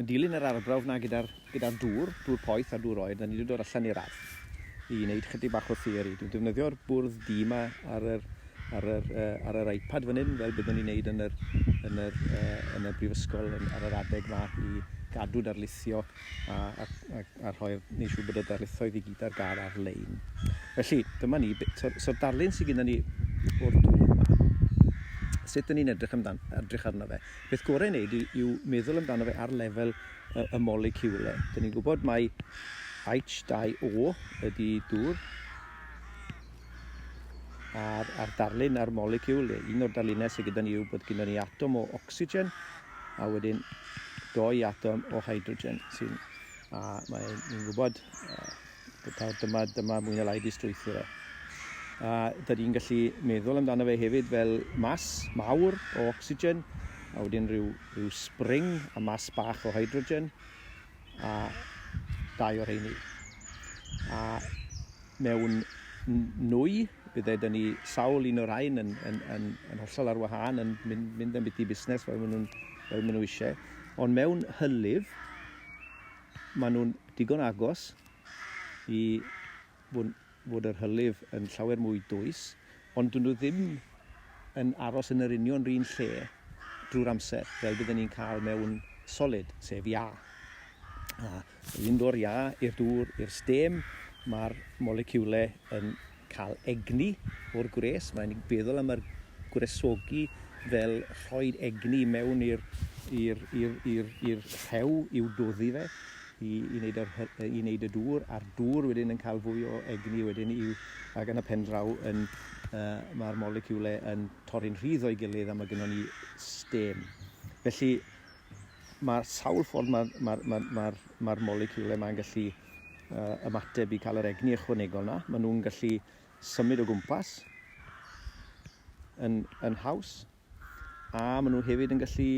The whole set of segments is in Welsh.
yn dilyn yr arbrawf na gyda'r dŵr poeth a dŵr oer, da ni wedi dod allan i'r ardd i wneud chydig bach o theori. Dwi'n defnyddio'r bwrdd D yma ar yr iPad fan hyn, fel byddwn ni'n neud yn y brifysgol ar yr adeg yma i gadw darlithio a rhoi'r neu siŵr bod y darlithoedd i gyd ar gael ar-lein. Felly, dyma ni, so'r darlun sydd gyda ni o'r dŵr yma, sut dyn ni'n edrych arno fe. Beth gorau wneud yw meddwl amdano fe ar lefel y moleciwlau. Dyn ni'n gwybod mai H2O ydy dŵr a'r darlun a'r moleciwl. Un o'r darlunau sydd gyda ni yw bod gyda ni atom o ocsigen a wedyn 2 atom o hydrogen. Ni'n gwybod dyma mwy na lai distrwytho fe. Da ni'n gallu meddwl amdano fe hefyd fel mas mawr o ocsigen a wedyn rhyw spring a mas bach o hydrogen a 2 o'r rheini. A mewn nwy, bydde da ni sawl un o'r rhain yn hollol ar wahân, yn mynd am byti busnes fel maen nhw eisiau. Ond mewn hylif, maen nhw'n digon agos i fod yr hylif yn llawer mwy dwys, ond dyn nhw ddim yn aros yn yr union rhan lle drwy'r amser, fel byddwn ni'n cael mewn solid, sef ia. Un o'r ia i'r dŵr, i'r stem, mae'r moleciwlau yn cael egni o'r gwres. Mae'n feddwl am yr gwresogi fel rhoi egni mewn i'r rhew i'w doddi fe i wneud y dŵr, a'r dŵr wedyn yn cael fwy o egni wedyn ac yn y pen draw mae'r moleciwlau yn torri'n rhydd o'i gilydd a mae gennym ni stem. Felly mae'r sawl ffordd mae'r moleciwlau mae'n gallu ymateb i cael yr egni ychwanegol na. Maen nhw'n gallu symud o gwmpas yn haws a maen nhw hefyd yn gallu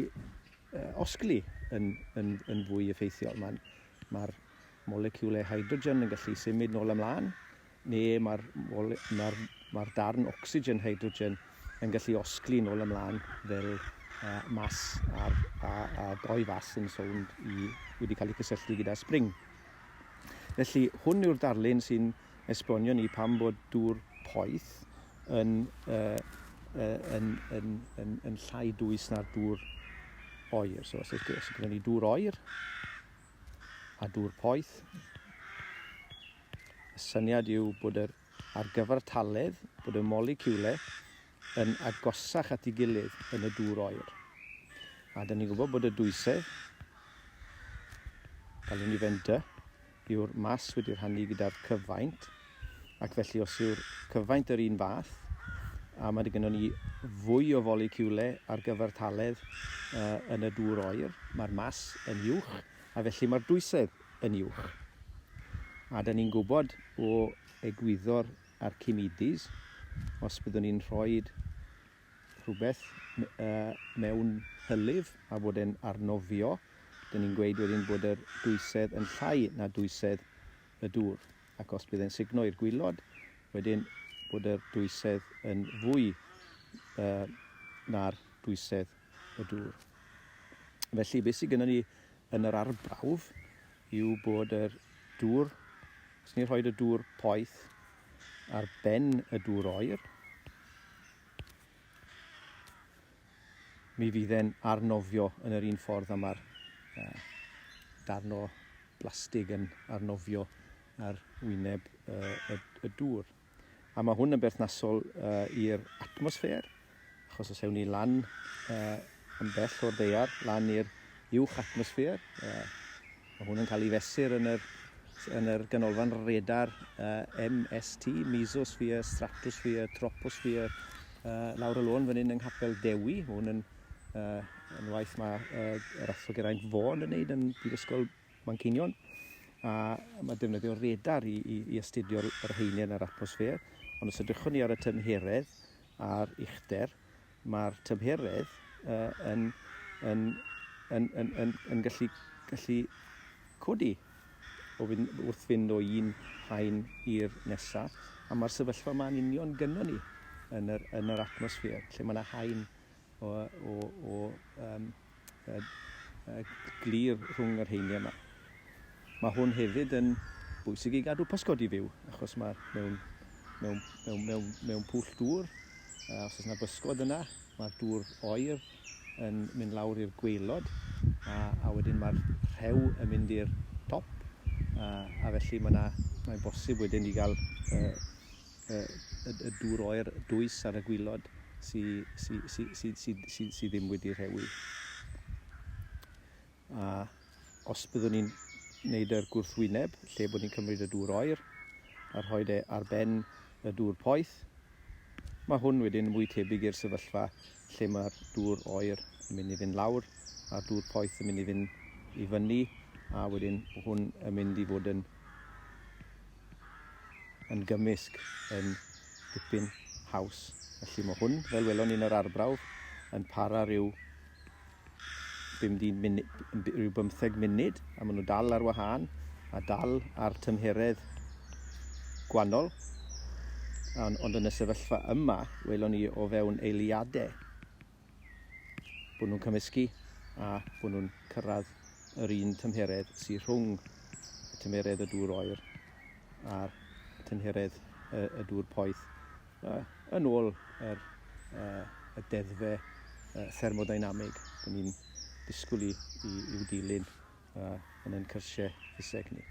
osglu yn fwy effeithiol. Mae'r moleciwlau hydrogen yn gallu symud nôl ymlaen, neu mae'r darn ocsigen hydrogen yn gallu osglu nôl ymlaen fel mas a 2 fas yn sownd wedi cael eu cysylltu gyda spring. Felly hwn yw'r darlun sy'n esbonio ni pam bod dŵr poeth yn llai dwys na'r dŵr oer. So os gyda ni dŵr oer a dŵr poeth, y syniad yw bod ar gyfartaledd bod y moleciwlau yn agosach at ei gilydd yn y dŵr oer. A dyn ni'n gwybod bod y dwysedd, galwn ni fe'n dy, yw'r mas wedi'i rhannu gyda'r cyfaint, ac felly os yw'r cyfaint yr un fath, a mae gennym ni fwy o moleciwlau ar gyfartaledd yn y dŵr oer, mae'r mas yn uwch, a felly mae'r dwysedd yn uwch. A dyn ni'n gwybod o egwyddor Archimedes, os byddwn ni'n rhoi rhywbeth mewn hylif a bod e'n arnofio, dyn ni'n gweud wedyn bod yr dwysedd yn llai na dwysedd y dŵr. Ac os bydd e'n sugno i'r gwylod, wedyn bod yr dwysedd yn fwy na'r dwysedd y dŵr. Felly, beth sydd gennym ni yn yr arbrawf yw bod yr dŵr, os ni'n rhoi y dŵr poeth ar ben y dŵr oer, mi fydd e'n arnofio yn yr un ffordd a mae'r darn o blastig yn arnofio ar wyneb y dŵr. A mae hwn yn berthnasol i'r atmosffer, achos os ewn ni lan yn bell o'r ddaear, lan i'r uwch atmosffer. Mae hwn yn cael ei fesur yn yr ganolfan radar MST, mesosffer, stratosffer, troposffer, lawr y lôn fan hyn yng Nghapel Dewi. Mae hwn yn waith mae yr athro Geraint Fawn yn wneud yn Brifysgol Manceinion. A mae defnyddio radar i astudio'r rheiniau yn yr atmosffer. Ond os edrychwn ni ar y tymheredd a'r uchder, mae'r tymheredd yn gallu codi wrth fynd o un haen i'r nesaf. A mae'r sefyllfa yma'n union gynno ni yn yr atmosffer, lle mae yna haen o glir rhwng yr heiniau yma. Mae hwn hefyd yn bwysig i gadw pysgod i fyw, achos mae mewn pwll dŵr, os oes yna bysgod yna, mae'r dŵr oer yn mynd lawr i'r gwaelod, a wedyn mae'r rhew yn mynd i'r top, a felly mae'n bosib wedyn i gael y dŵr oer dwys ar y gwylod sydd ddim wedi rhewi. Os byddwn ni'n wneud yr gwrthwyneb, lle bod ni'n cymryd y dŵr oer a rhoi ar ben y dŵr poeth, mae hwn wedyn mwy tebyg i'r sefyllfa lle mae'r dŵr oer yn mynd i fynd lawr a'r dŵr poeth yn mynd i fynd i fyny, a wedyn hwn yn mynd i fod yn gymysg yn dipyn haws. Felly mae hwn, fel welon ni yn yr arbrawf, yn para rhyw 15 munud, a maen nhw dal ar wahân a dal ar tymheredd gwannol. Ond yn y sefyllfa yma, welon ni o fewn eiliadau bod nhw'n cymysgu a bod nhw'n cyrraedd yr un tymheredd sydd rhwng y tymheredd y dŵr oer a'r tymheredd y dŵr poeth, yn ôl y deddfe thermodynamig da ni'n disgwyl i'w dilyn yn ein cyrsiau ffiseg ni.